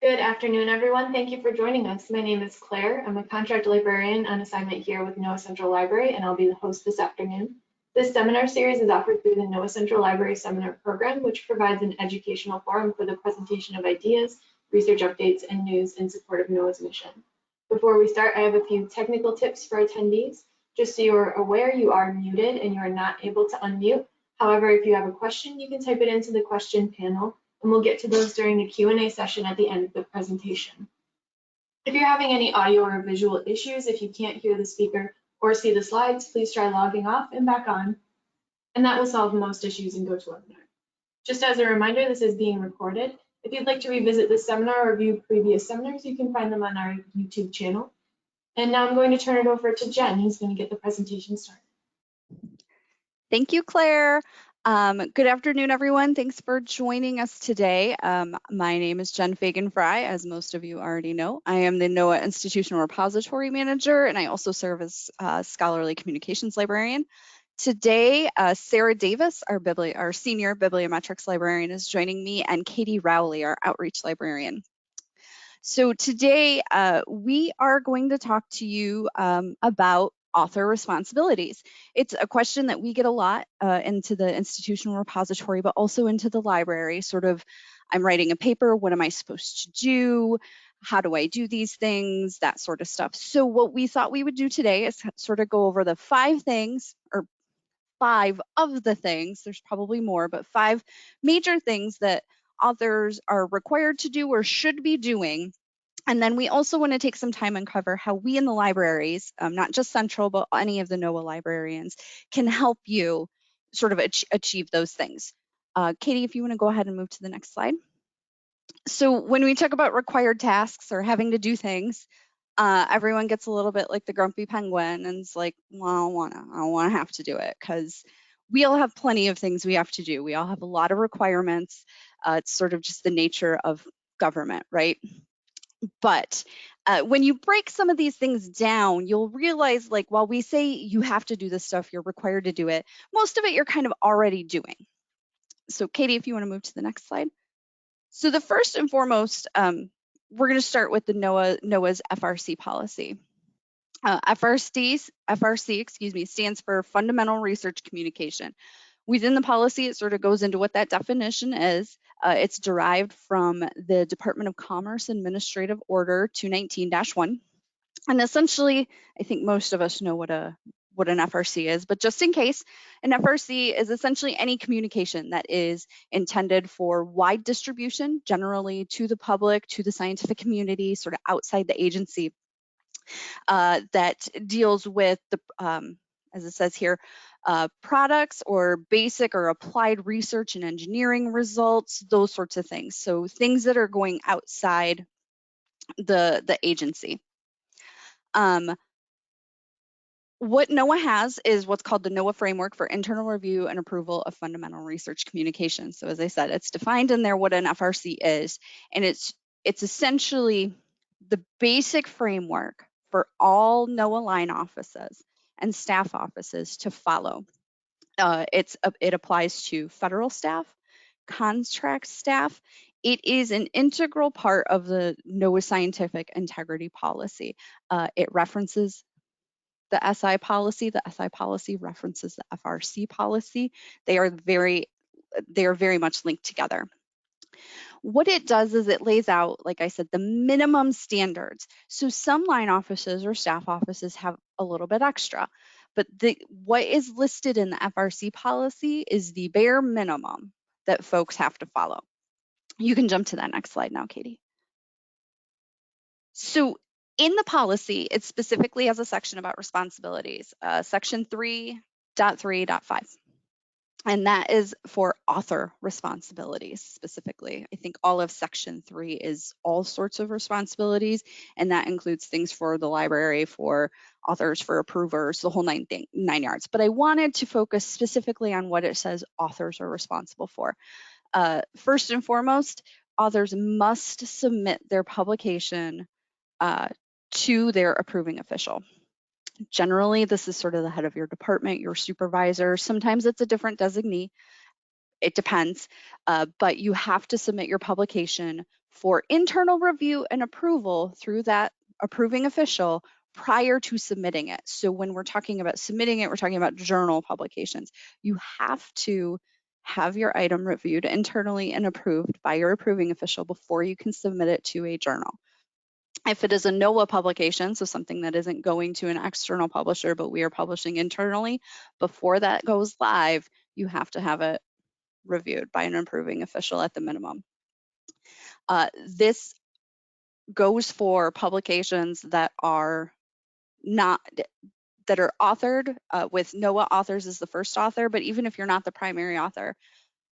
Good afternoon, everyone. Thank you for joining us. My name is Claire. I'm a contract librarian on assignment here with NOAA Central Library, and I'll be the host this afternoon. This seminar series is offered through the NOAA Central Library Seminar Program, which provides an educational forum for the presentation of ideas, research updates, and news in support of NOAA's mission. Before we start, I have a few technical tips for attendees. Just so you're aware, you are muted and you are not able to unmute. However, if you have a question, you can type it into the question panel, and we'll get to those during the Q&A session at the end of the presentation. If you're having any audio or visual issues, if you can't hear the speaker or see the slides, please try logging off and back on, and that will solve most issues in GoToWebinar. Just as a reminder, this is being recorded. If you'd like to revisit this seminar or view previous seminars, you can find them on our YouTube channel. And now I'm going to turn it over to Jen, who's going to get the presentation started. Thank you, Claire. Good afternoon, everyone. Thanks for joining us today. My name is Jenn Fagan-Fry, as most of you already know. I am the NOAA Institutional Repository Manager, and I also serve as Scholarly Communications Librarian. Today, Sarah Davis, our Senior Bibliometrics Librarian, is joining me, and Katie Rowley, our Outreach Librarian. So today, we are going to talk to you about author responsibilities. It's a question that we get a lot into the institutional repository, but also into the library. Sort of, I'm writing a paper, what am I supposed to do? How do I do these things? That sort of stuff. So what we thought we would do today is sort of go over the 5 things, or 5 of the things, there's probably more, but 5 major things that authors are required to do or should be doing. And then we also want to take some time and cover how we in the libraries, not just Central, but any of the NOAA librarians, can help you sort of achieve those things. Katie, if you want to go ahead and move to the next slide. So when we talk about required tasks or having to do things, everyone gets a little bit like the grumpy penguin and it's like, well, I don't want to have to do it, because we all have plenty of things we have to do. We all have a lot of requirements. It's sort of just the nature of government, right? But when you break some of these things down, you'll realize, like, while we say you have to do this stuff, you're required to do it, most of it you're kind of already doing. So Katie, if you want to move to the next slide. So the first and foremost, we're going to start with the NOAA's FRC policy. FRC, stands for Fundamental Research Communication. Within the policy, it sort of goes into what that definition is. It's derived from the Department of Commerce Administrative Order 219-1. And essentially, I think most of us know what an FRC is, but just in case, an FRC is essentially any communication that is intended for wide distribution, generally to the public, to the scientific community, sort of outside the agency, that deals with the, as it says here, products or basic or applied research and engineering results, those sorts of things. So things that are going outside the agency. What NOAA has is what's called the NOAA Framework for Internal Review and Approval of Fundamental Research Communication. So as I said, it's defined in there what an FRC is, and it's essentially the basic framework for all NOAA line offices and staff offices to follow. It applies to federal staff, contract staff. It is an integral part of the NOAA scientific integrity policy. It references the SI policy. The SI policy references the FRC policy. They are very much linked together. What it does is it lays out, like I said, the minimum standards. So some line offices or staff offices have a little bit extra, but what is listed in the FRC policy is the bare minimum that folks have to follow. You can jump to that next slide now, Katie. So in the policy, it specifically has a section about responsibilities, section 3.3.5. And that is for author responsibilities specifically. I think all of section 3 is all sorts of responsibilities, and that includes things for the library, for authors, for approvers, the whole nine yards. But I wanted to focus specifically on what it says authors are responsible for. First and foremost, authors must submit their publication to their approving official. Generally, this is sort of the head of your department, your supervisor. Sometimes it's a different designee. It depends, but you have to submit your publication for internal review and approval through that approving official prior to submitting it. So when we're talking about submitting it, we're talking about journal publications. You have to have your item reviewed internally and approved by your approving official before you can submit it to a journal. If it is a NOAA publication, so something that isn't going to an external publisher, but we are publishing internally, before that goes live, you have to have it reviewed by an approving official at the minimum. This goes for publications that are authored with NOAA authors as the first author, but even if you're not the primary author,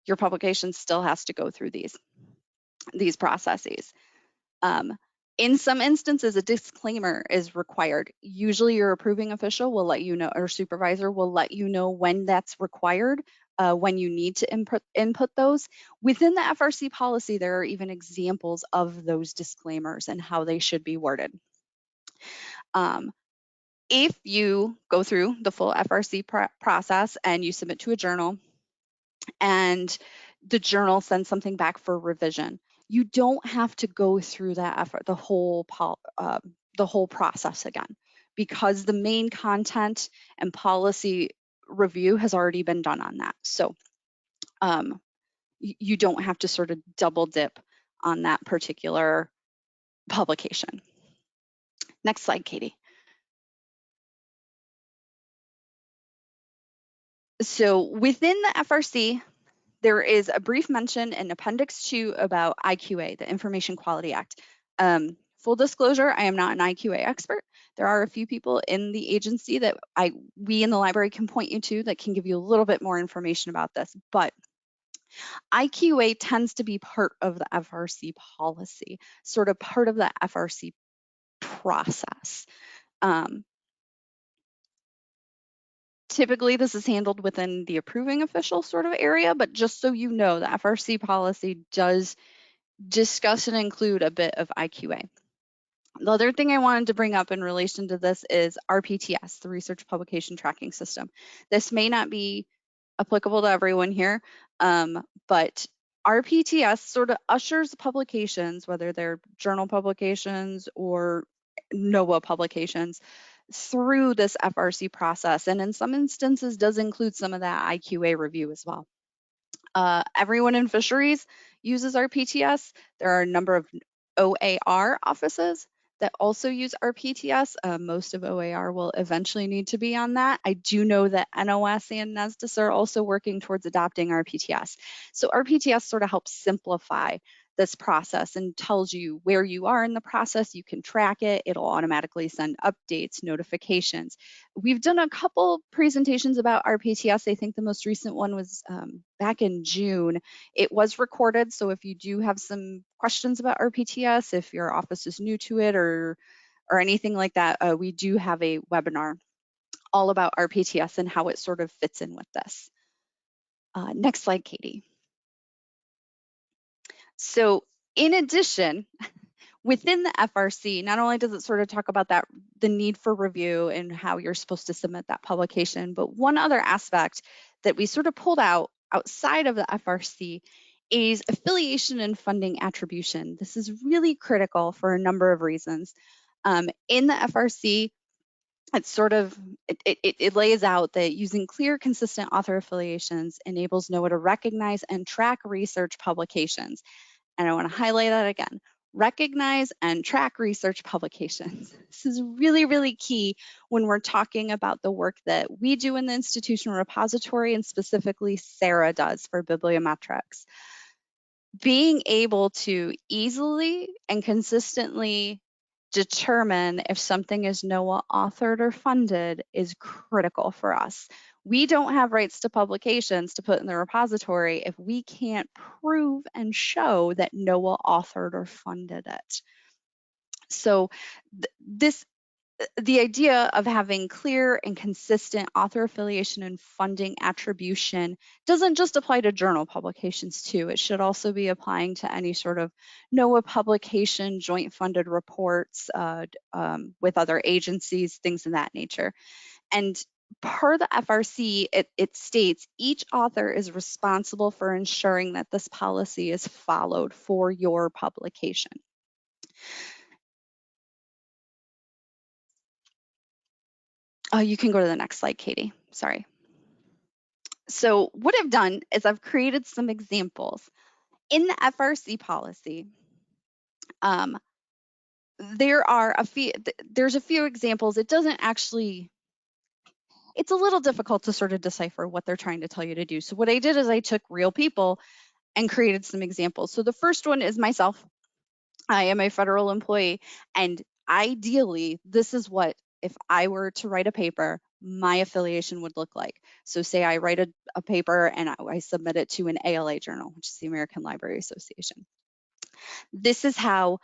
your publication still has to go through these processes. In some instances, a disclaimer is required. Usually your approving official will let you know, or supervisor will let you know when that's required, when you need to input those. Within the FRC policy, there are even examples of those disclaimers and how they should be worded. If you go through the full FRC process and you submit to a journal and the journal sends something back for revision, you don't have to go through that effort, the whole process again, because the main content and policy review has already been done on that. So you don't have to sort of double dip on that particular publication. Next slide, Katie. So within the FRC, there is a brief mention in Appendix 2 about IQA, the Information Quality Act. Full disclosure, I am not an IQA expert. There are a few people in the agency that we in the library can point you to that can give you a little bit more information about this, but IQA tends to be part of the FRC policy, sort of part of the FRC process. Typically, this is handled within the approving official sort of area, but just so you know, the FRC policy does discuss and include a bit of IQA. The other thing I wanted to bring up in relation to this is RPTS, the Research Publication Tracking System. This may not be applicable to everyone here, but RPTS sort of ushers publications, whether they're journal publications or NOAA publications, through this FRC process, and in some instances does include some of that IQA review as well. Everyone in fisheries uses RPTS. There are a number of OAR offices that also use RPTS. Most of OAR will eventually need to be on that. I do know that NOS and NESDIS are also working towards adopting RPTS. So RPTS sort of helps simplify this process and tells you where you are in the process. You can track it. It'll automatically send updates, notifications. We've done a couple presentations about RPTS. I think the most recent one was back in June. It was recorded, so if you do have some questions about RPTS, if your office is new to it or anything like that, we do have a webinar all about RPTS and how it sort of fits in with this. Next slide, Katie. So in addition, within the FRC, not only does it sort of talk about that, the need for review and how you're supposed to submit that publication, but one other aspect that we sort of pulled out outside of the FRC is affiliation and funding attribution. This is really critical for a number of reasons. In the FRC, it lays out that using clear, consistent author affiliations enables NOAA to recognize and track research publications. And I want to highlight that again. Recognize and track research publications. This is really, really key when we're talking about the work that we do in the institutional repository, and specifically Sarah does for bibliometrics. Being able to easily and consistently determine if something is NOAA authored or funded is critical for us. We don't have rights to publications to put in the repository if we can't prove and show that NOAA authored or funded it. So the idea of having clear and consistent author affiliation and funding attribution doesn't just apply to journal publications too. It should also be applying to any sort of NOAA publication, joint funded reports with other agencies, things of that nature. And Per the FRC, it states each author is responsible for ensuring that this policy is followed for your publication. Oh, you can go to the next slide, Katie. Sorry. So what I've done is I've created some examples. In the FRC policy, there's a few examples. It doesn't actually, it's a little difficult to sort of decipher what they're trying to tell you to do. So what I did is I took real people and created some examples. So the first one is myself. I am a federal employee, and ideally, this is what, if I were to write a paper, my affiliation would look like. So say I write a paper and I submit it to an ALA journal, which is the American Library Association. This is how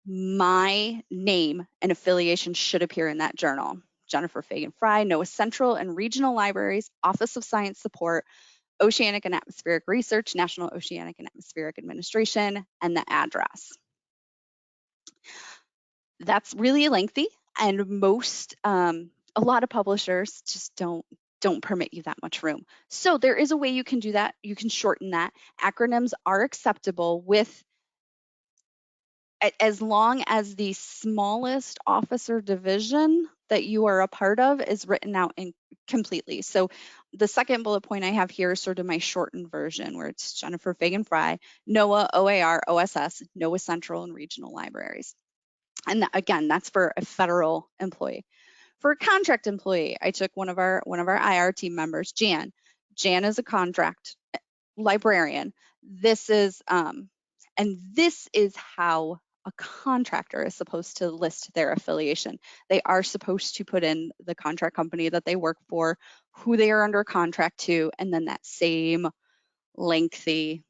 my name and affiliation should appear in that journal. Jennifer Fagan-Fry, NOAA Central and Regional Libraries, Office of Science Support, Oceanic and Atmospheric Research, National Oceanic and Atmospheric Administration, and the address. That's really lengthy, and a lot of publishers just don't permit you that much room. So there is a way you can do that. You can shorten that. Acronyms are acceptable with, as long as the smallest officer division that you are a part of is written out completely. So the second bullet point I have here is sort of my shortened version, where it's Jennifer Fagan-Fry, NOAA, OAR, OSS, NOAA Central and Regional Libraries. And again, that's for a federal employee. For a contract employee, I took one of our IR team members, Jan. Jan is a contract librarian. This is how a contractor is supposed to list their affiliation. They are supposed to put in the contract company that they work for, who they are under contract to, and then that same lengthy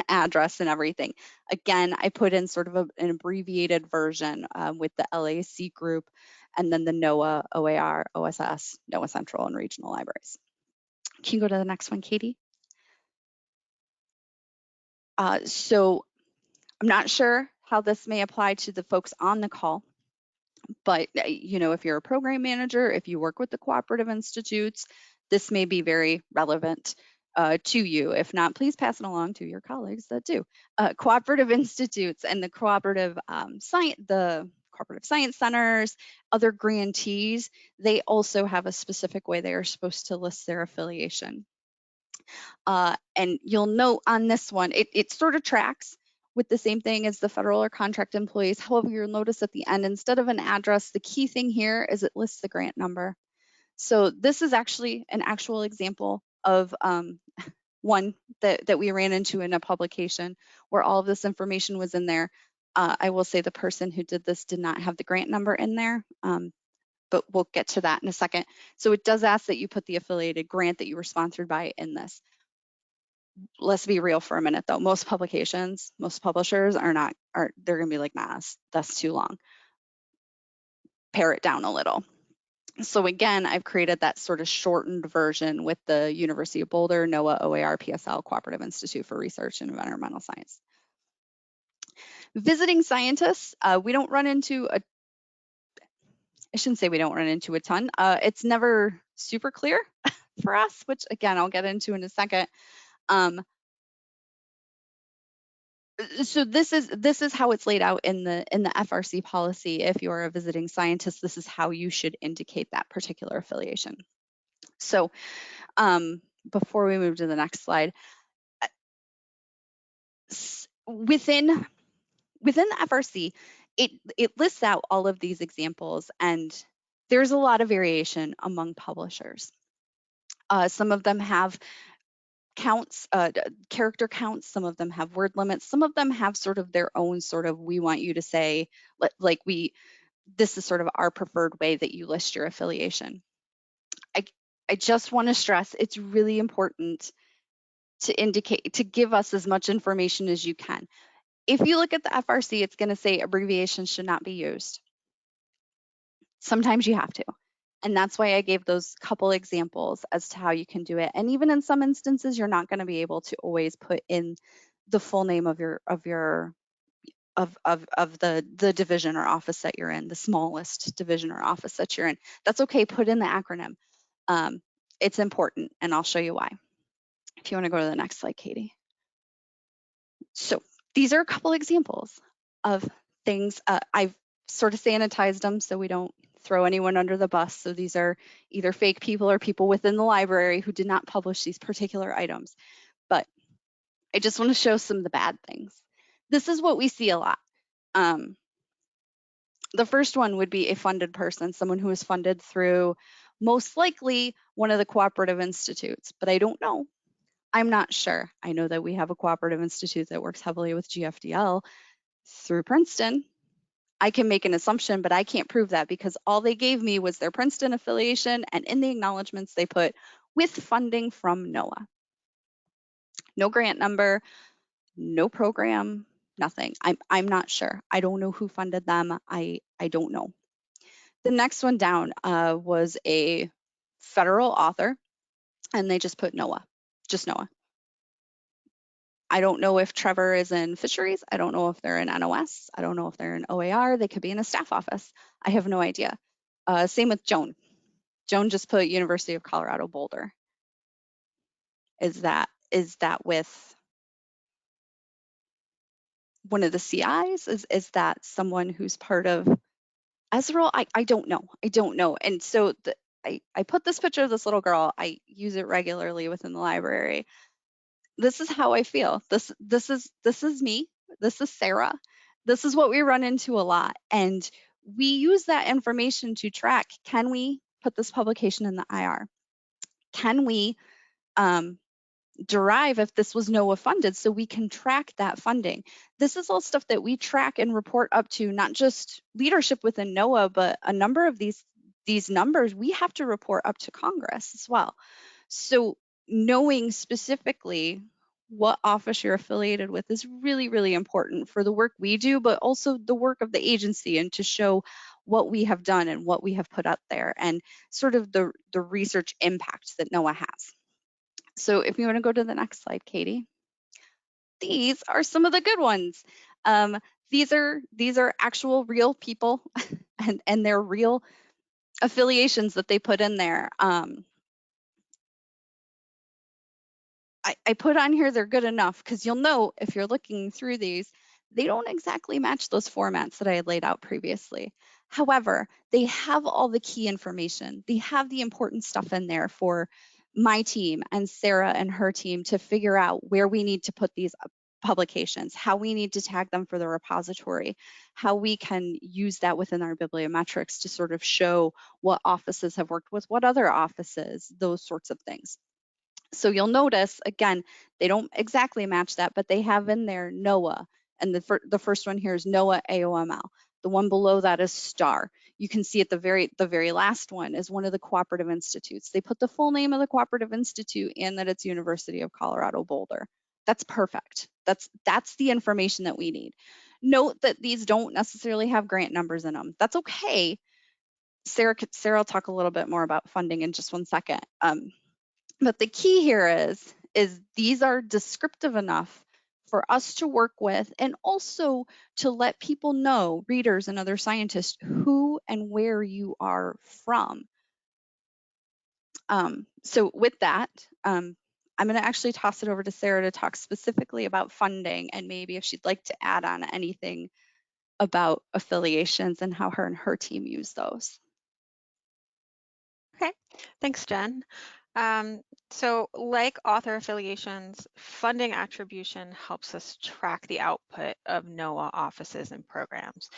address and everything. Again, I put in sort of an abbreviated version with the LAC group, and then the NOAA, OAR, OSS, NOAA Central and Regional Libraries. Can you go to the next one, Katie? So I'm not sure how this may apply to the folks on the call, but if you're a program manager, if you work with the cooperative institutes, this may be very relevant to you. If not, please pass it along to your colleagues that do. Cooperative institutes and the cooperative science centers, other grantees, they also have a specific way they are supposed to list their affiliation. And you'll note on this one, it sort of tracks with the same thing as the federal or contract employees. However, you'll notice at the end, instead of an address, the key thing here is it lists the grant number. So this is actually an actual example of one that we ran into in a publication where all of this information was in there. I will say the person who did this did not have the grant number in there, but we'll get to that in a second. So it does ask that you put the affiliated grant that you were sponsored by in this. Let's be real for a minute though. Most publishers they're gonna be like, nah, that's too long. Pare it down a little. So again, I've created that sort of shortened version with the University of Boulder, NOAA, OAR, PSL, Cooperative Institute for Research and Environmental Science. Visiting scientists, we don't run into I shouldn't say we don't run into a ton. It's never super clear for us, which again, I'll get into in a second. So this is how it's laid out in the FRC policy. If you're a visiting scientist, this is how you should indicate that particular affiliation. So before we move to the next slide, within the FRC, it lists out all of these examples, and there's a lot of variation among publishers. Some of them have counts, character counts, some of them have word limits, some of them have sort of their own sort of, we want you to say, this is sort of our preferred way that you list your affiliation. I just want to stress, it's really important to give us as much information as you can. If you look at the FRC, it's going to say abbreviations should not be used. Sometimes you have to. And that's why I gave those couple examples as to how you can do it. And even in some instances, you're not going to be able to always put in the full name of your of the division or office that you're in, the smallest division or office that you're in. That's okay, put in the acronym. It's important, and I'll show you why. If you want to go to the next slide, Katie. So these are a couple examples of things. I've sort of sanitized them so we don't throw anyone under the bus. So these are either fake people or people within the library who did not publish these particular items. But I just want to show some of the bad things. This is what we see a lot. The first one would be a funded person, someone who is funded through most likely one of the cooperative institutes, but I don't know. I'm not sure. I know that we have a cooperative institute that works heavily with GFDL through Princeton. I can make an assumption, but I can't prove that because all they gave me was their Princeton affiliation, and in the acknowledgments they put with funding from NOAA. No grant number, no program, nothing. I'm not sure. I don't know who funded them. I don't know. The next one down was a federal author, and they just put NOAA, just NOAA. I don't know if Trevor is in fisheries. I don't know if they're in NOS. I don't know if they're in OAR. They could be in a staff office. I have no idea. Same with Joan. Joan just put University of Colorado Boulder. Is that with one of the CIs? Is that someone who's part of Ezreal? I don't know. I don't know. And so I put this picture of this little girl. I use it regularly within the library. This is how I feel. This is me. This is Sarah. This is what we run into a lot. And we use that information to track, can we put this publication in the IR? Can we derive if this was NOAA funded so we can track that funding? This is all stuff that we track and report up to, not just leadership within NOAA, but a number of these numbers we have to report up to Congress as well. So knowing specifically what office you're affiliated with is really, really important for the work we do, but also the work of the agency, and to show what we have done and what we have put out there, and sort of the research impact that NOAA has. So if you want to go to the next slide, Katie. These are some of the good ones. These are actual real people and they're real affiliations that they put in there. I put on here they're good enough because you'll know if you're looking through these, they don't exactly match those formats that I had laid out previously. However, they have all the key information. They have the important stuff in there for my team and Sarah and her team to figure out where we need to put these publications, how we need to tag them for the repository, how we can use that within our bibliometrics to sort of show what offices have worked with what other offices, those sorts of things. So you'll notice, again, they don't exactly match that, but they have in there NOAA. And the first one here is NOAA AOML. The one below that is STAR. You can see at the very last one is one of the cooperative institutes. They put the full name of the cooperative institute and that it's University of Colorado Boulder. That's perfect. That's the information that we need. Note that these don't necessarily have grant numbers in them. That's okay. Sarah will talk a little bit more about funding in just one second. But the key here is these are descriptive enough for us to work with, and also to let people know, readers and other scientists, who and where you are from. So with that, I'm going to actually toss it over to Sarah to talk specifically about funding, and maybe if she'd like to add on anything about affiliations and how her and her team use those. Okay, thanks, Jen. So like author affiliations, funding attribution helps us track the output of NOAA offices and programs.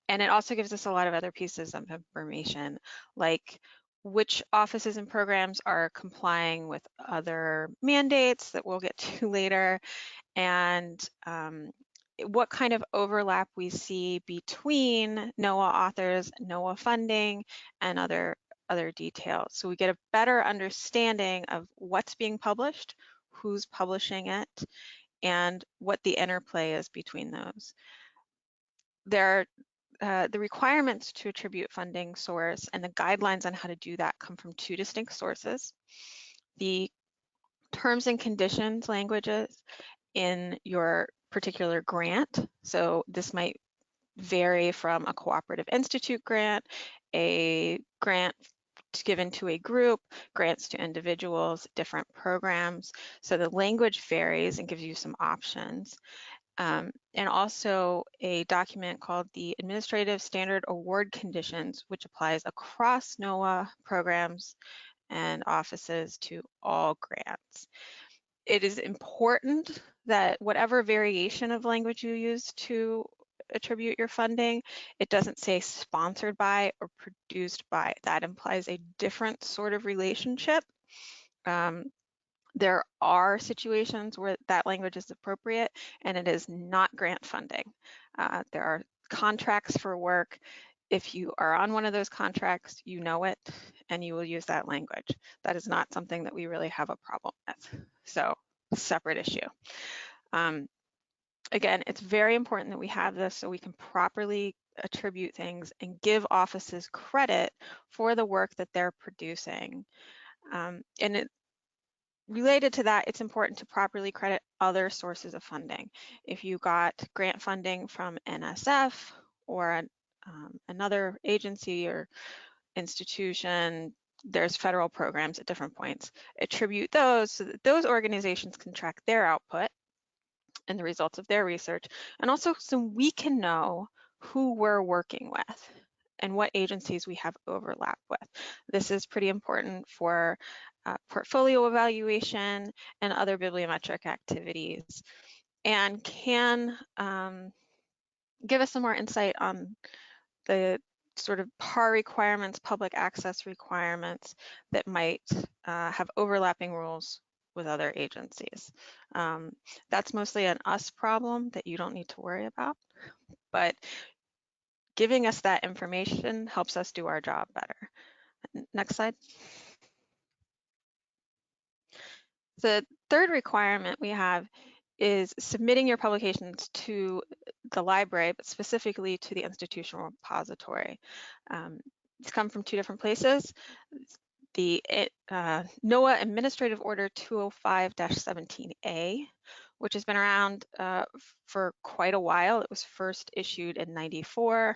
And it also gives us a lot of other pieces of information, like which offices and programs are complying with other mandates that we'll get to later, and what kind of overlap we see between NOAA authors, NOAA funding, and other details. So we get a better understanding of what's being published, who's publishing it, and what the interplay is between those. There are the requirements to attribute funding source and the guidelines on how to do that come from two distinct sources. The terms and conditions languages in your particular grant. So this might vary from a cooperative institute grant, a grant given to a group, grants to individuals, different programs. So the language varies and gives you some options. And also a document called the Administrative Standard Award Conditions, which applies across NOAA programs and offices to all grants. It is important that whatever variation of language you use to attribute your funding, it doesn't say sponsored by or produced by. That implies a different sort of relationship. There are situations where that language is appropriate and it is not grant funding. There are contracts for work. If you are on one of those contracts, you know it and you will use that language. That is not something that we really have a problem with. So, separate issue. Again, it's very important that we have this so we can properly attribute things and give offices credit for the work that they're producing. Related to that, it's important to properly credit other sources of funding. If you got grant funding from NSF or another agency or institution, there's federal programs at different points. Attribute those so that those organizations can track their output and the results of their research, and also so we can know who we're working with and what agencies we have overlap with. This is pretty important for portfolio evaluation and other bibliometric activities, and can give us some more insight on the sort of PARR requirements, public access requirements that might have overlapping rules with other agencies. That's mostly an us problem that you don't need to worry about, but giving us that information helps us do our job better. Next slide. The third requirement we have is submitting your publications to the library, but specifically to the institutional repository. It's come from two different places. The NOAA Administrative Order 205-17A, which has been around for quite a while. It was first issued in '94,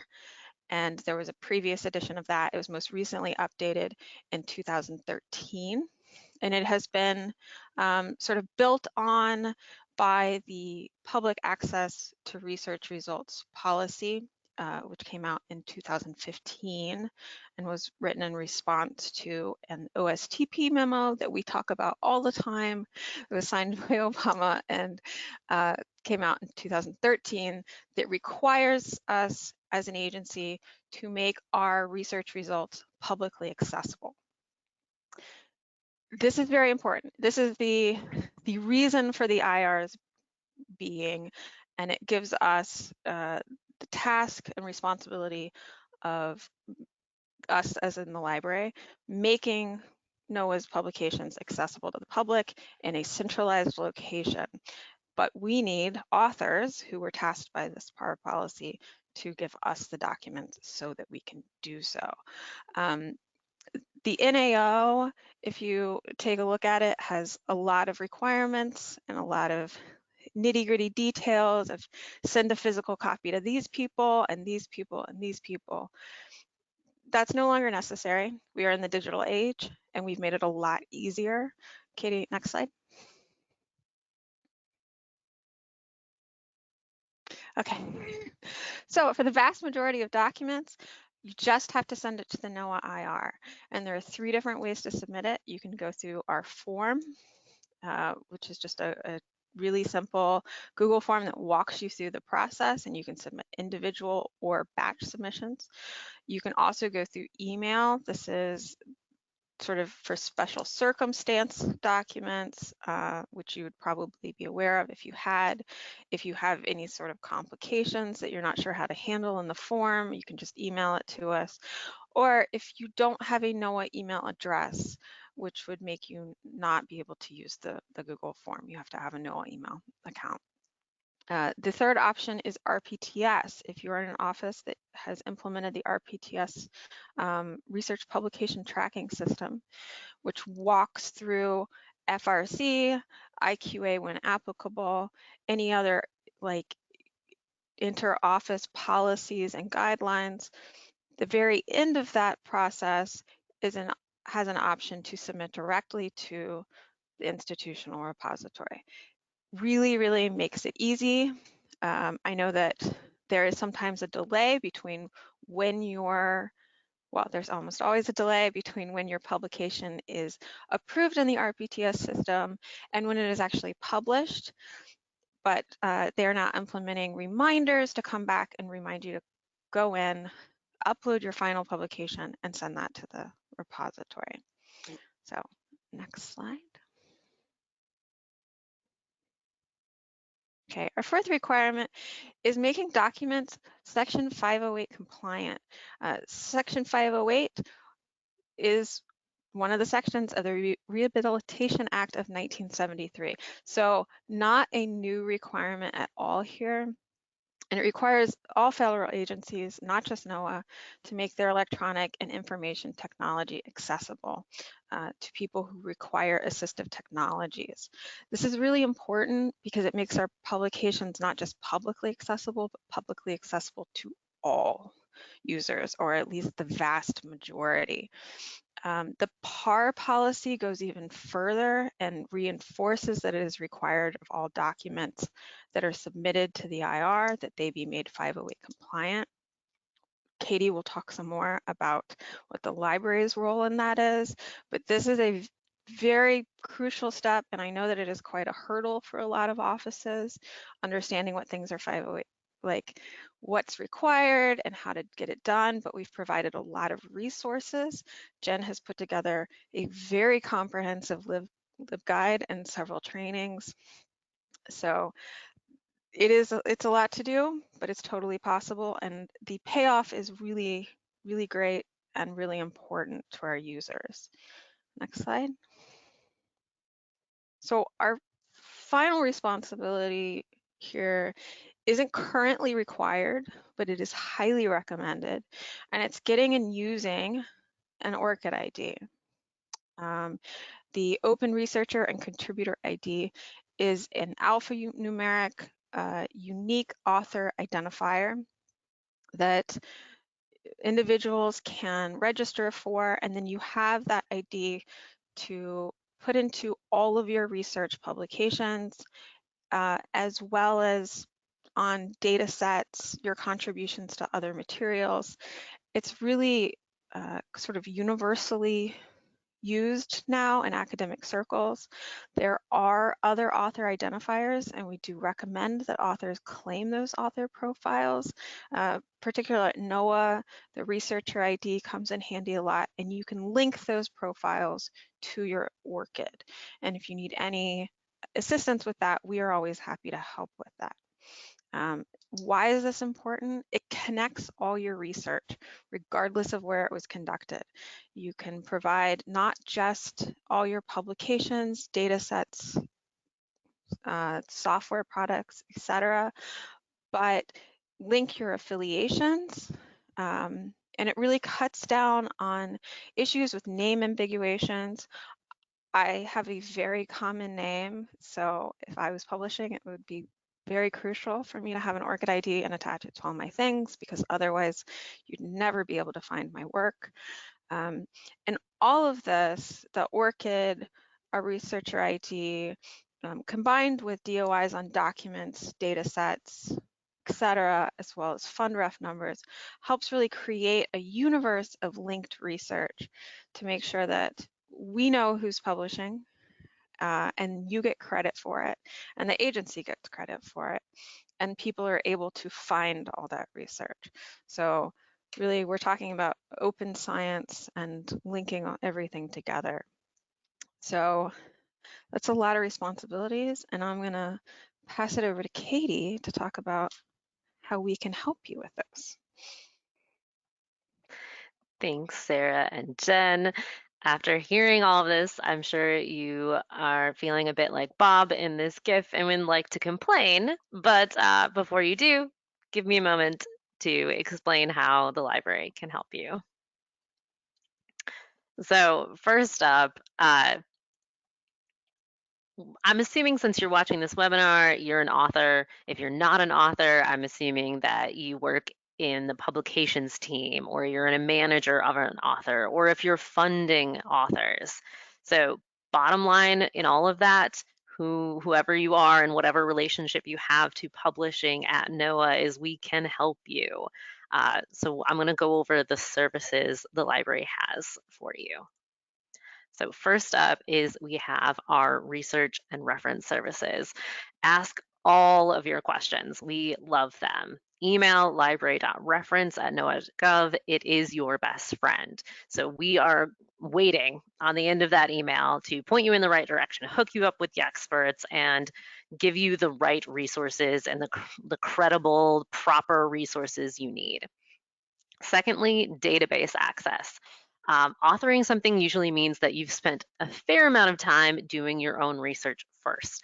and there was a previous edition of that. It was most recently updated in 2013. And it has been sort of built on by the public access to research results policy, which came out in 2015 and was written in response to an OSTP memo that we talk about all the time. It was signed by Obama and came out in 2013 that requires us as an agency to make our research results publicly accessible. This is very important. This is the reason for the IRs being, and it gives us the task and responsibility of us as in the library, making NOAA's publications accessible to the public in a centralized location. But we need authors who were tasked by this PARR policy to give us the documents so that we can do so. The NAO, if you take a look at it, has a lot of requirements and a lot of nitty-gritty details of send a physical copy to these people and these people and these people. That's no longer necessary. We are in the digital age and we've made it a lot easier. Katie, next slide. Okay, so for the vast majority of documents, you just have to send it to the NOAA IR. And there are 3 different ways to submit it. You can go through our form, which is just a really simple Google form that walks you through the process, and you can submit individual or batch submissions. You can also go through email. This is sort of for special circumstance documents, which you would probably be aware of if you had. If you have any sort of complications that you're not sure how to handle in the form, you can just email it to us. Or if you don't have a NOAA email address, which would make you not be able to use the Google form, you have to have a NOAA email account. The third option is RPTS. If you're in an office that has implemented the RPTS research publication tracking system, which walks through FRC, IQA when applicable, any other like inter-office policies and guidelines. The very end of that process has an option to submit directly to the institutional repository. Really, really makes it easy. I know that there is sometimes a delay between when there's almost always a delay between when your publication is approved in the RPTS system and when it is actually published, but they're not implementing reminders to come back and remind you to go in, upload your final publication, and send that to the repository. So next slide. Okay, our fourth requirement is making documents Section 508 compliant. Section 508 is one of the sections of the Rehabilitation Act of 1973. So not a new requirement at all here. And it requires all federal agencies, not just NOAA, to make their electronic and information technology accessible to people who require assistive technologies. This is really important because it makes our publications not just publicly accessible, but publicly accessible to all users, or at least the vast majority. The PARR policy goes even further and reinforces that it is required of all documents that are submitted to the IR that they be made 508 compliant. Katie will talk some more about what the library's role in that is, but this is a very crucial step, and I know that it is quite a hurdle for a lot of offices, understanding what things are 508, like what's required and how to get it done, but we've provided a lot of resources. Jen has put together a very comprehensive LibGuide and several trainings. So it's a lot to do, but it's totally possible, and the payoff is really, really great and really important to our users. Next slide. So our final responsibility here isn't currently required, but it is highly recommended, and it's getting and using an ORCID ID. The Open Researcher and Contributor ID is an alphanumeric unique author identifier that individuals can register for, and then you have that ID to put into all of your research publications, as well as on data sets, your contributions to other materials. It's really sort of universally used now in academic circles. There are other author identifiers, and we do recommend that authors claim those author profiles. Particularly at NOAA, the researcher ID comes in handy a lot, and you can link those profiles to your ORCID. And if you need any assistance with that, we are always happy to help with that. Why is this important? It connects all your research, regardless of where it was conducted. You can provide not just all your publications, data sets, software products, etc., but link your affiliations. And it really cuts down on issues with name ambiguations. I have a very common name, so if I was publishing, it would be very crucial for me to have an ORCID ID and attach it to all my things, because otherwise you'd never be able to find my work. And all of this, the ORCID, a researcher ID, combined with DOIs on documents, data sets, etc., as well as fund ref numbers, helps really create a universe of linked research to make sure that we know who's publishing, and you get credit for it, and the agency gets credit for it, and people are able to find all that research. So really, we're talking about open science and linking everything together. So that's a lot of responsibilities, and I'm going to pass it over to Katie to talk about how we can help you with this. Thanks, Sarah and Jen. After hearing all of this, I'm sure you are feeling a bit like Bob in this GIF and would like to complain. But before you do, give me a moment to explain how the library can help you. So first up, I'm assuming since you're watching this webinar, you're an author. If you're not an author, I'm assuming that you work in the publications team, or you're a manager of an author, or if you're funding authors. So bottom line in all of that, whoever you are and whatever relationship you have to publishing at NOAA, is we can help you. So I'm going to go over the services the library has for you. So first up is we have our research and reference services. Ask all of your questions. We love them. Email library.reference@noaa.gov. It is your best friend. So we are waiting on the end of that email to point you in the right direction, hook you up with the experts, and give you the right resources and the credible, proper resources you need. Secondly, database access. Authoring something usually means that you've spent a fair amount of time doing your own research first,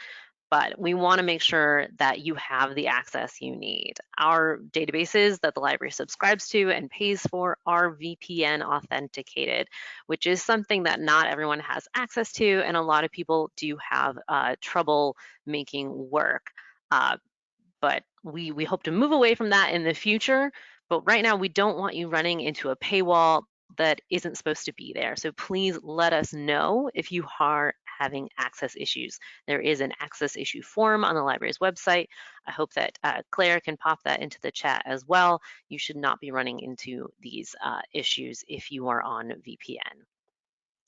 but we want to make sure that you have the access you need. Our databases that the library subscribes to and pays for are VPN authenticated, which is something that not everyone has access to, and a lot of people do have trouble making work. But we hope to move away from that in the future. But right now, we don't want you running into a paywall that isn't supposed to be there. So please let us know if you are having access issues. There is an access issue form on the library's website. I hope that Claire can pop that into the chat as well. You should not be running into these issues if you are on VPN.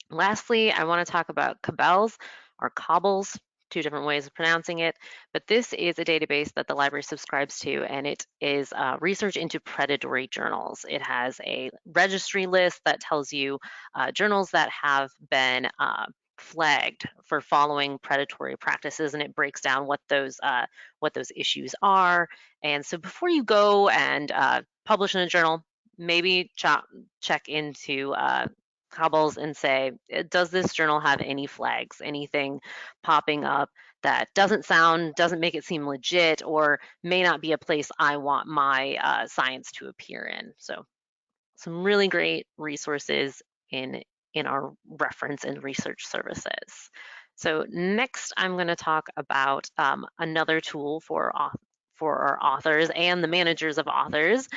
Lastly, I want to talk about Cabels or Cobbles, two different ways of pronouncing it, but this is a database that the library subscribes to, and it is research into predatory journals. It has a registry list that tells you journals that have been flagged for following predatory practices, and it breaks down what those issues are. And so before you go and publish in a journal, maybe check into Cobbles and say, does this journal have any flags, anything popping up that doesn't make it seem legit, or may not be a place I want my science to appear in. So some really great resources in our reference and research services. So next, I'm going to talk about another tool for our authors and the managers of authors.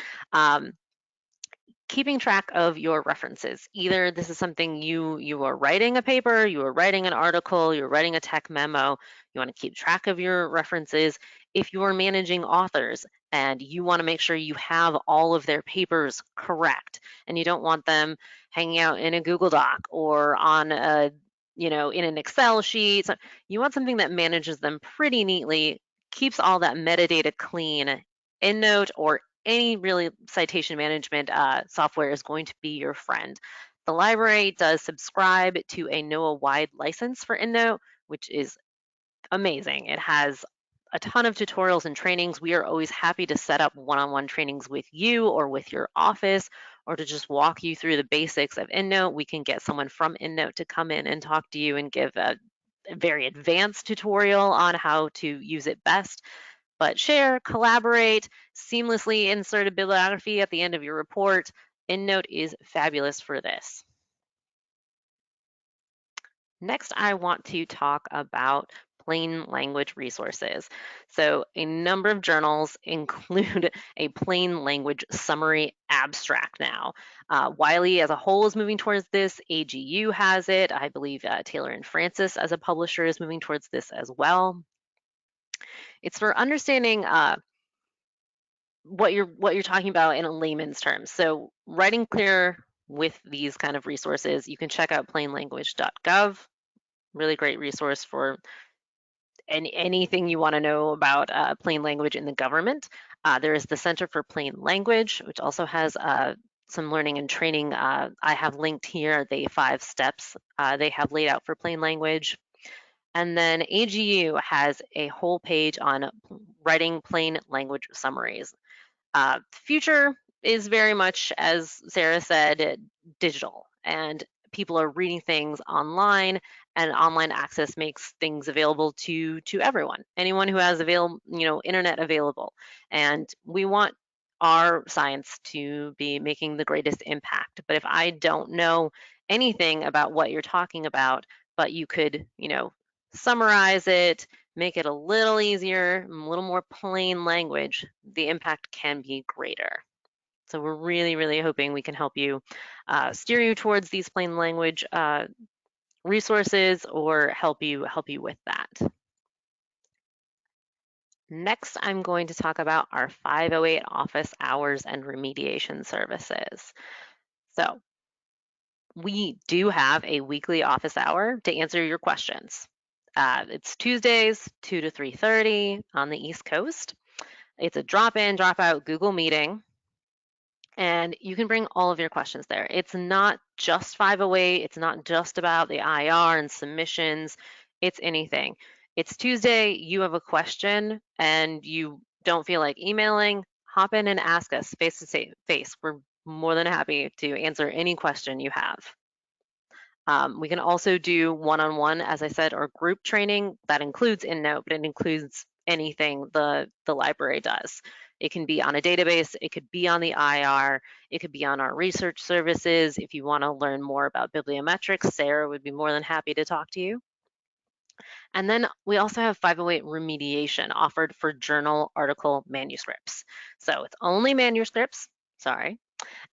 Keeping track of your references. Either this is something you are writing a paper, you are writing an article, you're writing a tech memo, you want to keep track of your references. If you are managing authors and you want to make sure you have all of their papers correct, and you don't want them hanging out in a Google Doc or on a, in an Excel sheet, so you want something that manages them pretty neatly, keeps all that metadata clean. EndNote or any really citation management software is going to be your friend. The library does subscribe to a NOAA-wide license for EndNote, which is amazing. It has a ton of tutorials and trainings. We are always happy to set up one-on-one trainings with you or with your office, or to just walk you through the basics of EndNote. We can get someone from EndNote to come in and talk to you and give a very advanced tutorial on how to use it best. But share, collaborate, seamlessly insert a bibliography at the end of your report. EndNote is fabulous for this. Next, I want to talk about plain language resources. So a number of journals include a plain language summary abstract now. Wiley as a whole is moving towards this. AGU has it. I believe Taylor and Francis as a publisher is moving towards this as well. It's for understanding what you're talking about in a layman's terms. So writing clear with these kind of resources, you can check out plainlanguage.gov. Really great resource for anything you want to know about plain language in the government. There is the Center for Plain Language, which also has some learning and training. I have linked here the 5 steps they have laid out for plain language. And then AGU has a whole page on writing plain language summaries. Future is very much, as Sarah said, digital, and people are reading things online, and online access makes things available to everyone, anyone who has internet available. And we want our science to be making the greatest impact. But if I don't know anything about what you're talking about, but you could, summarize it, make it a little easier, a little more plain language, the impact can be greater. So we're really, really hoping we can help you steer you towards these plain language resources or help you with that. Next, I'm going to talk about our 508 office hours and remediation services. So we do have a weekly office hour to answer your questions. It's Tuesdays, 2 to 3:30 on the East Coast. It's a drop-in, drop-out Google meeting, and you can bring all of your questions there. It's not just 508. It's not just about the IR and submissions. It's anything. It's Tuesday, you have a question, and you don't feel like emailing, hop in and ask us face to face. We're more than happy to answer any question you have. We can also do one-on-one, as I said, or group training. That includes EndNote, but it includes anything the library does. It can be on a database, it could be on the IR, it could be on our research services. If you want to learn more about bibliometrics, Sarah would be more than happy to talk to you. And then we also have 508 remediation offered for journal article manuscripts. So it's only manuscripts, sorry.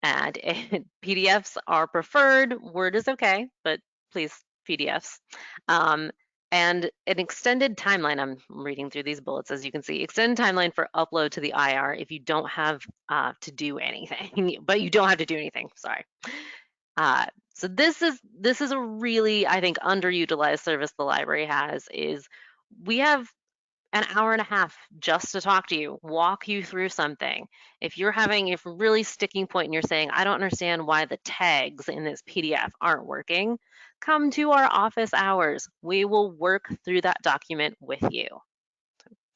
And PDFs are preferred. Word is okay, but please PDFs. And an extended timeline, I'm reading through these bullets as you can see, extended timeline for upload to the IR if you don't have to do anything, but you don't have to do anything, sorry. So this is a really, I think, underutilized service the library has is we have an hour and a half just to talk to you, walk you through something. If you're having a really sticking point and you're saying, I don't understand why the tags in this PDF aren't working, come to our office hours. We will work through that document with you.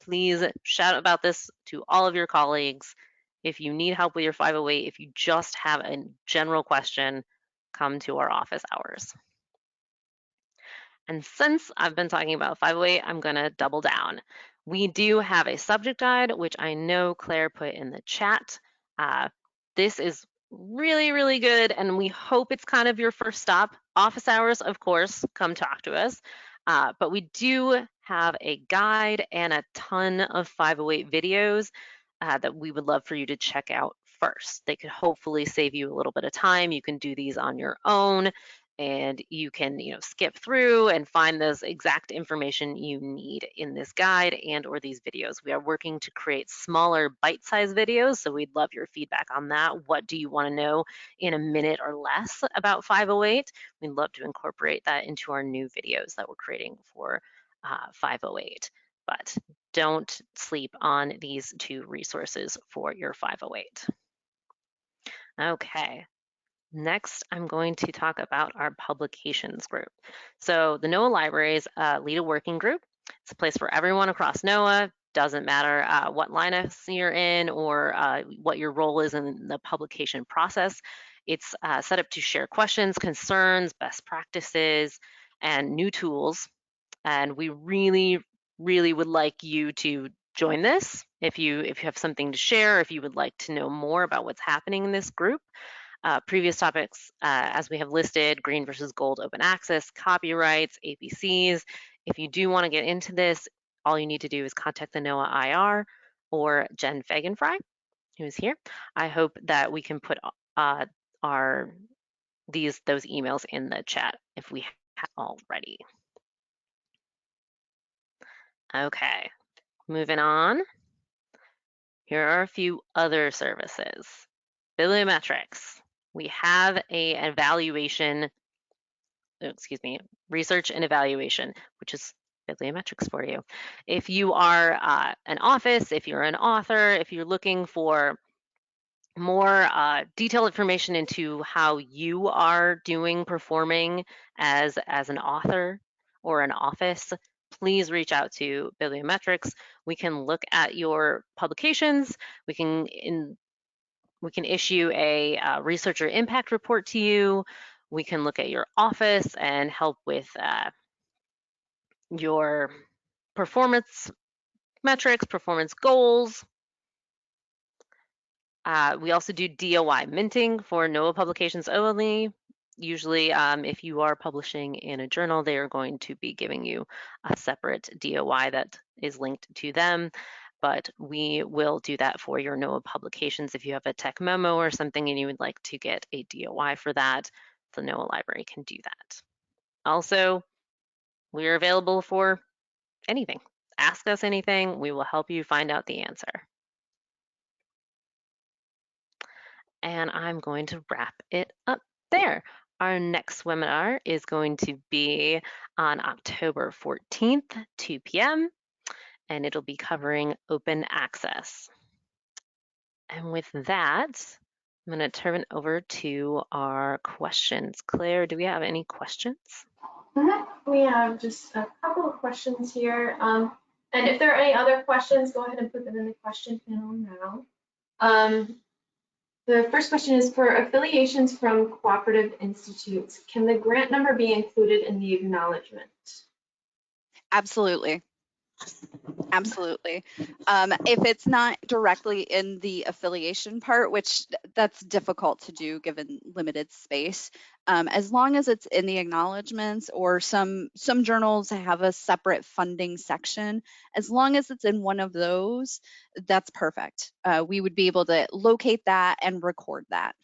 Please shout about this to all of your colleagues. If you need help with your 508, if you just have a general question, come to our office hours. And since I've been talking about 508, I'm going to double down. We do have a subject guide, which I know Claire put in the chat. This is really, really good, and we hope it's kind of your first stop. Office hours, of course, come talk to us. But we do have a guide and a ton of 508 videos that we would love for you to check out first. They could hopefully save you a little bit of time. You can do these on your own, and you can skip through and find those exact information you need in this guide and or these videos. We are working to create smaller bite-sized videos, so we'd love your feedback on that. What do you want to know in a minute or less about 508? We'd love to incorporate that into our new videos that we're creating for 508. But don't sleep on these two resources for your 508. Okay. Next, I'm going to talk about our publications group. So the NOAA Libraries lead a working group. It's a place for everyone across NOAA. Doesn't matter what Linus you're in or what your role is in the publication process. It's set up to share questions, concerns, best practices, and new tools. And we really, really would like you to join this if you have something to share, if you would like to know more about what's happening in this group. Previous topics, as we have listed, green versus gold open access, copyrights, APCs. If you do want to get into this, all you need to do is contact the NOAA IR or Jenn Fagan-Fry, who's here. I hope that we can put those emails in the chat if we have already. Okay, moving on. Here are a few other services. Bibliometrics. We have a research and evaluation, which is bibliometrics for you. If you are an office, if you're an author, if you're looking for more detailed information into how you are performing as an author or an office, please reach out to Bibliometrics. We can look at your publications. We can issue a researcher impact report to you. We can look at your office and help with your performance metrics, performance goals. We also do DOI minting for NOAA publications only. Usually, if you are publishing in a journal, they are going to be giving you a separate DOI that is linked to them. But we will do that for your NOAA publications. If you have a tech memo or something and you would like to get a DOI for that, the NOAA library can do that. Also, we are available for anything. Ask us anything, we will help you find out the answer. And I'm going to wrap it up there. Our next webinar is going to be on October 14th, 2 p.m., and it'll be covering open access. And with that, I'm going to turn it over to our questions. Claire, do we have any questions? We have just a couple of questions here. And if there are any other questions, go ahead and put them in the question panel now. The first question is, for affiliations from cooperative institutes, can the grant number be included in the acknowledgement? Absolutely. Absolutely. If it's not directly in the affiliation part, which that's difficult to do given limited space, as long as it's in the acknowledgements, or some journals have a separate funding section, as long as it's in one of those, that's perfect. We would be able to locate that and record that.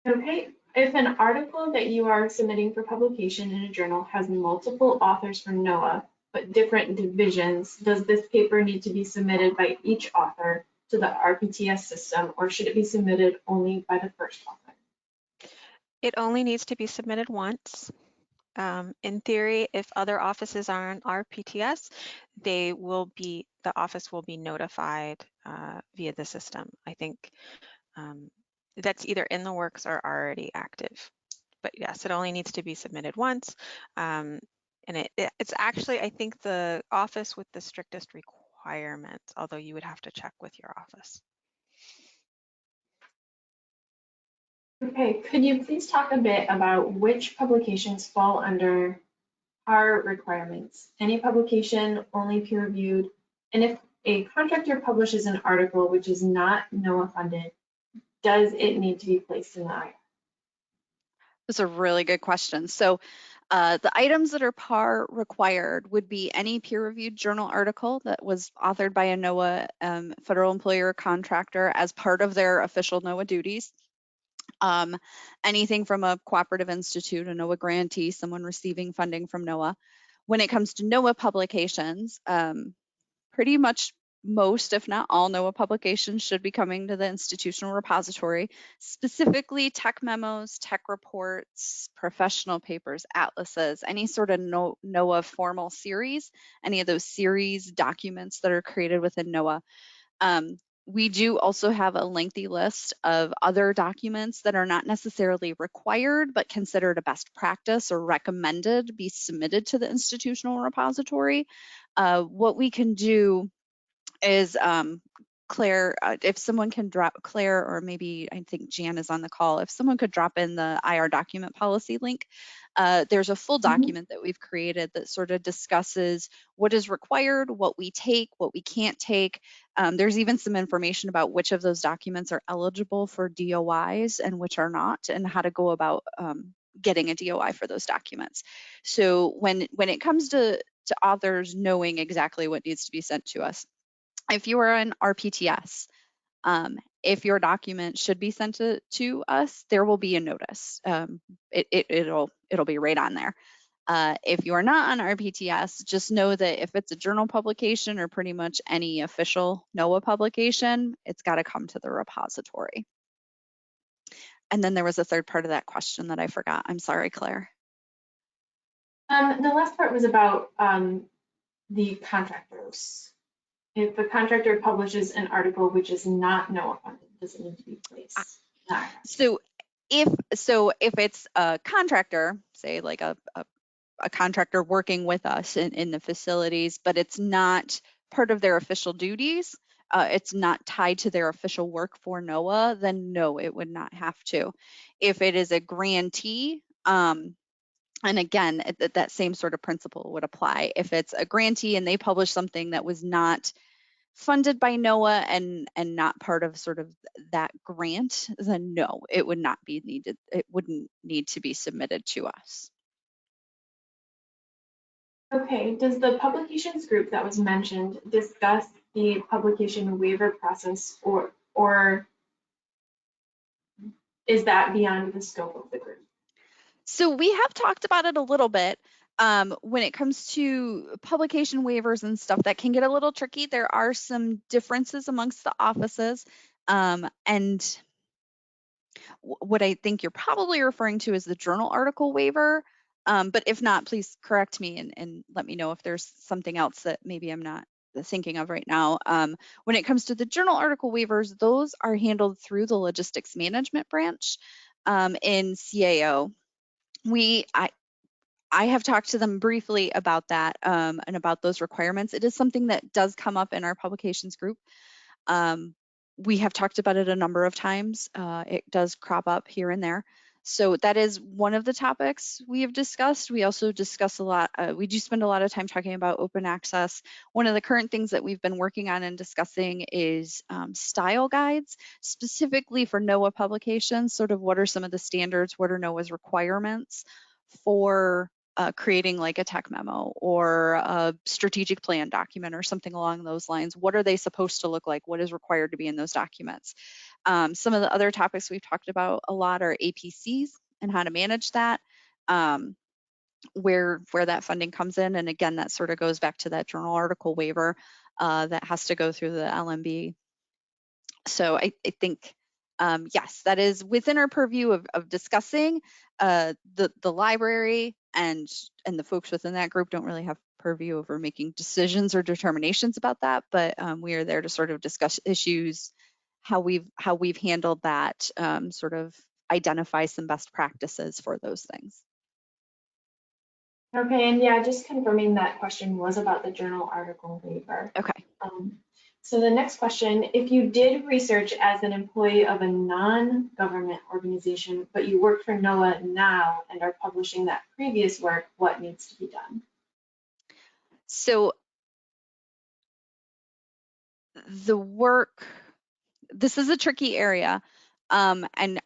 Okay. If an article that you are submitting for publication in a journal has multiple authors from NOAA, but different divisions, does this paper need to be submitted by each author to the RPTS system, or should it be submitted only by the first author? It only needs to be submitted once. In theory, if other offices are on RPTS, the office will be notified via the system. I think that's either in the works or already active. But yes, it only needs to be submitted once. And it's actually, I think, the office with the strictest requirements, although you would have to check with your office. Okay, could you please talk a bit about which publications fall under PARR requirements? Any publication, only peer-reviewed, and if a contractor publishes an article which is not NOAA funded, does it need to be placed in the IR? That's a really good question. So the items that are PARR required would be any peer-reviewed journal article that was authored by a NOAA federal employer or contractor as part of their official NOAA duties. Anything from a cooperative institute, a NOAA grantee, someone receiving funding from NOAA. When it comes to NOAA publications, pretty much most, if not all, NOAA publications should be coming to the institutional repository, specifically tech memos, tech reports, professional papers, atlases, any sort of NOAA formal series, any of those series documents that are created within NOAA. We do also have a lengthy list of other documents that are not necessarily required, but considered a best practice or recommended be submitted to the institutional repository. What we can do is, Claire, if someone can drop, Claire, or maybe I think Jan is on the call, if someone could drop in the IR document policy link, there's a full document that we've created that sort of discusses what is required, what we take, what we can't take. There's even some information about which of those documents are eligible for DOIs and which are not, and how to go about getting a DOI for those documents. So when it comes to authors knowing exactly what needs to be sent to us, if you are an RPTS, if your document should be sent to us, there will be a notice. It'll be right on there. If you are not on RPTS, just know that if it's a journal publication or pretty much any official NOAA publication, it's got to come to the repository. And then there was a third part of that question that I forgot. I'm sorry, Claire. The last part was about the contractors. If a contractor publishes an article which is not NOAA funded, does it need to be placed? So if it's a contractor, say like a contractor working with us in the facilities, but it's not part of their official duties, it's not tied to their official work for NOAA, then no, it would not have to. If it is a grantee, and again, that same sort of principle would apply. If it's a grantee and they publish something that was not funded by NOAA and not part of sort of that grant, then no, it would not be needed. It wouldn't need to be submitted to us. Okay, does the publications group that was mentioned discuss the publication waiver process, or is that beyond the scope of the group? So we have talked about it a little bit. When it comes to publication waivers and stuff, that can get a little tricky. There are some differences amongst the offices. And what I think you're probably referring to is the journal article waiver. But if not, please correct me and let me know if there's something else that maybe I'm not thinking of right now. When it comes to the journal article waivers, those are handled through the logistics management branch in CAO. I have talked to them briefly about that and about those requirements. It is something that does come up in our publications group. We have talked about it a number of times. It does crop up here and there. So that is one of the topics we have discussed. We also discuss a lot, we do spend a lot of time talking about open access. One of the current things that we've been working on and discussing is style guides, specifically for NOAA publications. Sort of what are some of the standards, what are NOAA's requirements for creating like a tech memo or a strategic plan document or something along those lines. What are they supposed to look like? What is required to be in those documents? Some of the other topics we've talked about a lot are APCs and how to manage that, where that funding comes in. And again, that sort of goes back to that journal article waiver that has to go through the LMB. So I think, yes, that is within our purview of discussing. The library and the folks within that group don't really have purview over making decisions or determinations about that, but we are there to sort of discuss issues, how we've handled that, sort of identify some best practices for those things. Okay, and yeah, just confirming that question was about the journal article waiver. Okay. So the next question, if you did research as an employee of a non-government organization, but you work for NOAA now and are publishing that previous work, what needs to be done? So the work, this is a tricky area, and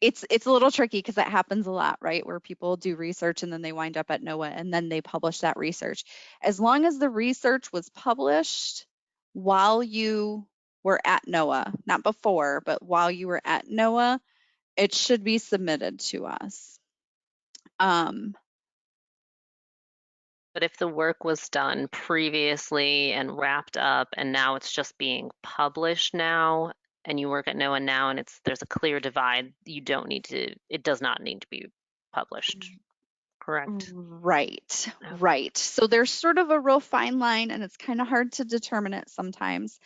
it's a little tricky because that happens a lot, right? Where people do research and then they wind up at NOAA and then they publish that research. As long as the research was published while you were at NOAA, not before, but while you were at NOAA, it should be submitted to us. But if the work was done previously and wrapped up and now it's just being published now and you work at NOAA now and there's a clear divide, it does not need to be published, correct? Right, right. So there's sort of a real fine line and it's kind of hard to determine it sometimes.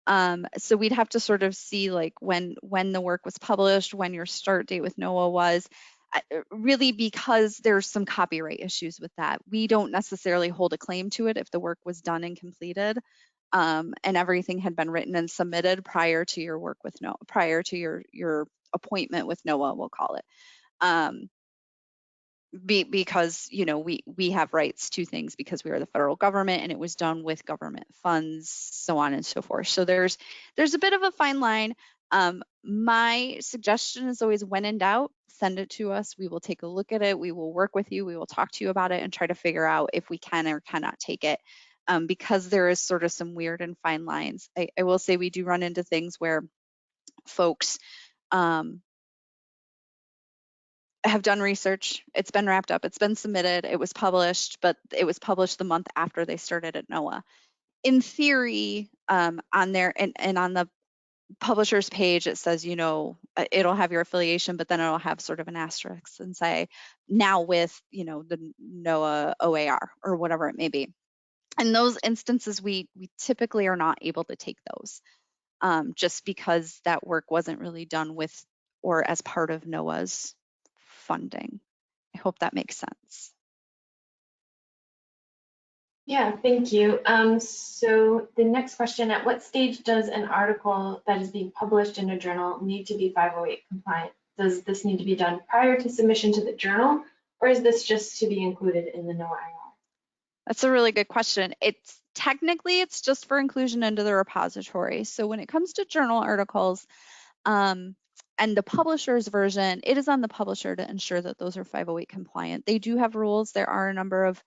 So we'd have to sort of see like when the work was published, when your start date with NOAA was, really because there's some copyright issues with that. We don't necessarily hold a claim to it if the work was done and completed, and everything had been written and submitted prior to your work with NOAA, prior to your appointment with NOAA, we'll call it. Because we have rights to things because we are the federal government and it was done with government funds, so on and so forth. So there's a bit of a fine line. My suggestion is always, when in doubt, send it to us. We will take a look at it. We will work with you. We will talk to you about it and try to figure out if we can or cannot take it, because there is sort of some weird and fine lines. I will say we do run into things where folks have done research, it's been wrapped up, it's been submitted, it was published, but it was published the month after they started at NOAA. In theory, on there and on the publisher's page, it says, it'll have your affiliation, but then it'll have sort of an asterisk and say, now with, the NOAA OAR or whatever it may be. In those instances, we typically are not able to take those, just because that work wasn't really done with or as part of NOAA's funding. I hope that makes sense. Yeah, thank you. So the next question, at what stage does an article that is being published in a journal need to be 508 compliant? Does this need to be done prior to submission to the journal, or is this just to be included in the NOAA IR? That's a really good question. technically it's just for inclusion into the repository. So when it comes to journal articles, and the publisher's version, it is on the publisher to ensure that those are 508 compliant. They do have rules. There are a number of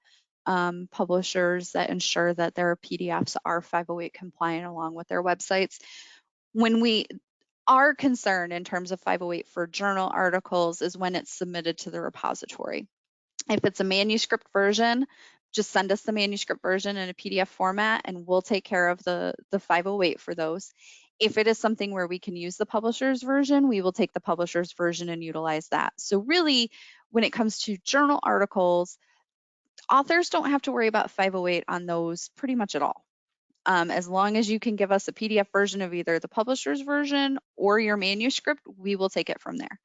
publishers that ensure that their PDFs are 508 compliant along with their websites. When we are concerned in terms of 508 for journal articles is when it's submitted to the repository. If it's a manuscript version, just send us the manuscript version in a PDF format and we'll take care of the 508 for those. If it is something where we can use the publisher's version, we will take the publisher's version and utilize that. So really, when it comes to journal articles, authors don't have to worry about 508 on those pretty much at all. As long as you can give us a PDF version of either the publisher's version or your manuscript, we will take it from there.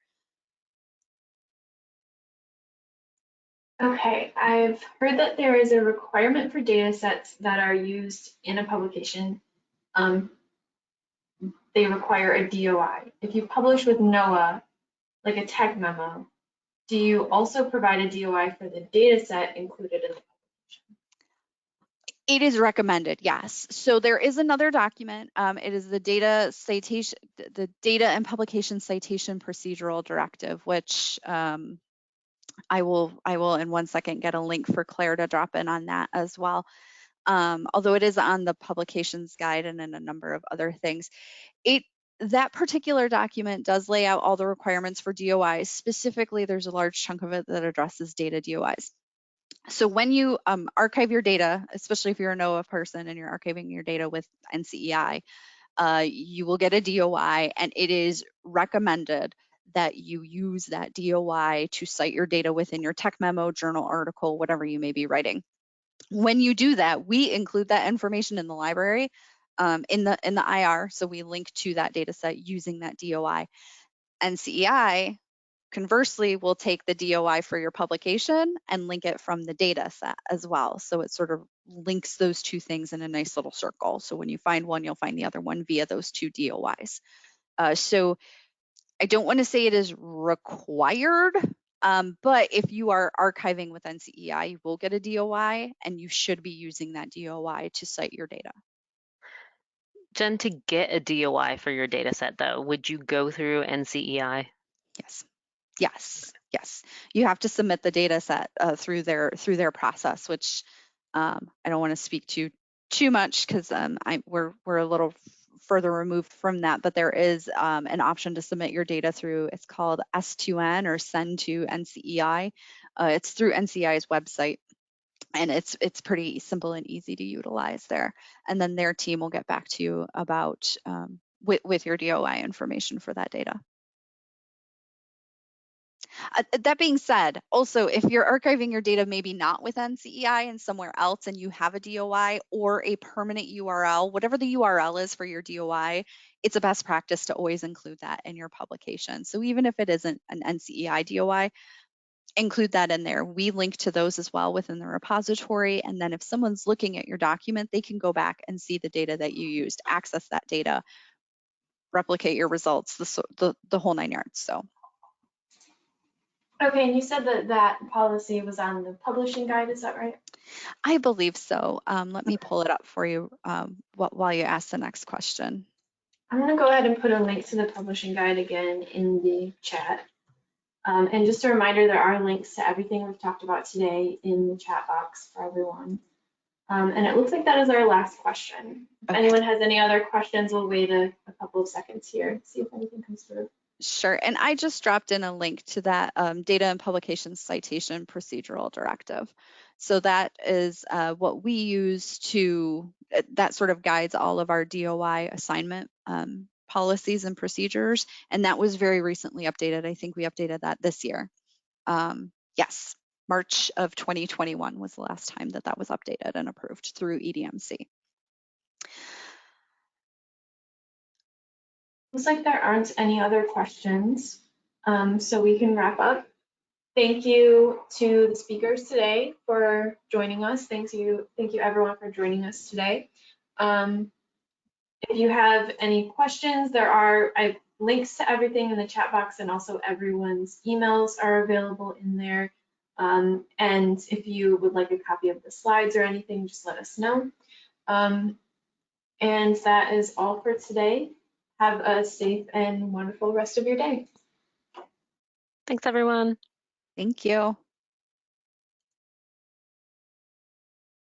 Okay, I've heard that there is a requirement for data sets that are used in a publication. They require a DOI. If you publish with NOAA, like a tech memo, do you also provide a DOI for the data set included in the publication? It is recommended, yes. So there is another document. It is the data citation, the Data and Publication Citation Procedural Directive, which I will in 1 second get a link for Claire to drop in on that as well. Although it is on the publications guide and in a number of other things. That particular document does lay out all the requirements for DOIs. Specifically, there's a large chunk of it that addresses data DOIs. So when you archive your data, especially if you're a NOAA person and you're archiving your data with NCEI, you will get a DOI, and it is recommended that you use that DOI to cite your data within your tech memo, journal article, whatever you may be writing. When you do that, we include that information in the library, in the IR, so we link to that data set using that DOI. NCEI, conversely, will take the DOI for your publication and link it from the data set as well. So it sort of links those two things in a nice little circle. So when you find one, you'll find the other one via those two DOIs. So I don't want to say it is required, but if you are archiving with NCEI, you will get a DOI, and you should be using that DOI to cite your data. Jen, to get a DOI for your data set, though, would you go through NCEI? Yes. You have to submit the data set through their process, which I don't want to speak to too much because we're a little further removed from that, but there is an option to submit your data through, it's called S2N or Send to NCEI. It's through NCEI's website, and it's pretty simple and easy to utilize there. And then their team will get back to you about with your DOI information for that data. That being said, also, if you're archiving your data maybe not with NCEI and somewhere else and you have a DOI or a permanent URL, whatever the URL is for your DOI, it's a best practice to always include that in your publication. So even if it isn't an NCEI DOI, include that in there. We link to those as well within the repository. And then if someone's looking at your document, they can go back and see the data that you used, access that data, replicate your results, the whole 9 yards. So. Okay, and you said that policy was on the publishing guide, is that right? I believe so. Let me pull it up for you while you ask the next question. I'm going to go ahead and put a link to the publishing guide again in the chat. And just a reminder, there are links to everything we've talked about today in the chat box for everyone. And it looks like that is our last question. If anyone has any other questions, we'll wait a couple of seconds here, see if anything comes through. Sure, and I just dropped in a link to that Data and Publication Citation Procedural Directive. So that is what we use to, that sort of guides all of our DOI assignment policies and procedures. And that was very recently updated. I think we updated that this year. Yes, March of 2021 was the last time that was updated and approved through EDMC. Looks like there aren't any other questions, so we can wrap up. Thank you to the speakers today for joining us. Thank you everyone for joining us today. If you have any questions, there are links to everything in the chat box, and also everyone's emails are available in there. And if you would like a copy of the slides or anything, just let us know. And that is all for today. Have a safe and wonderful rest of your day. Thanks, everyone. Thank you.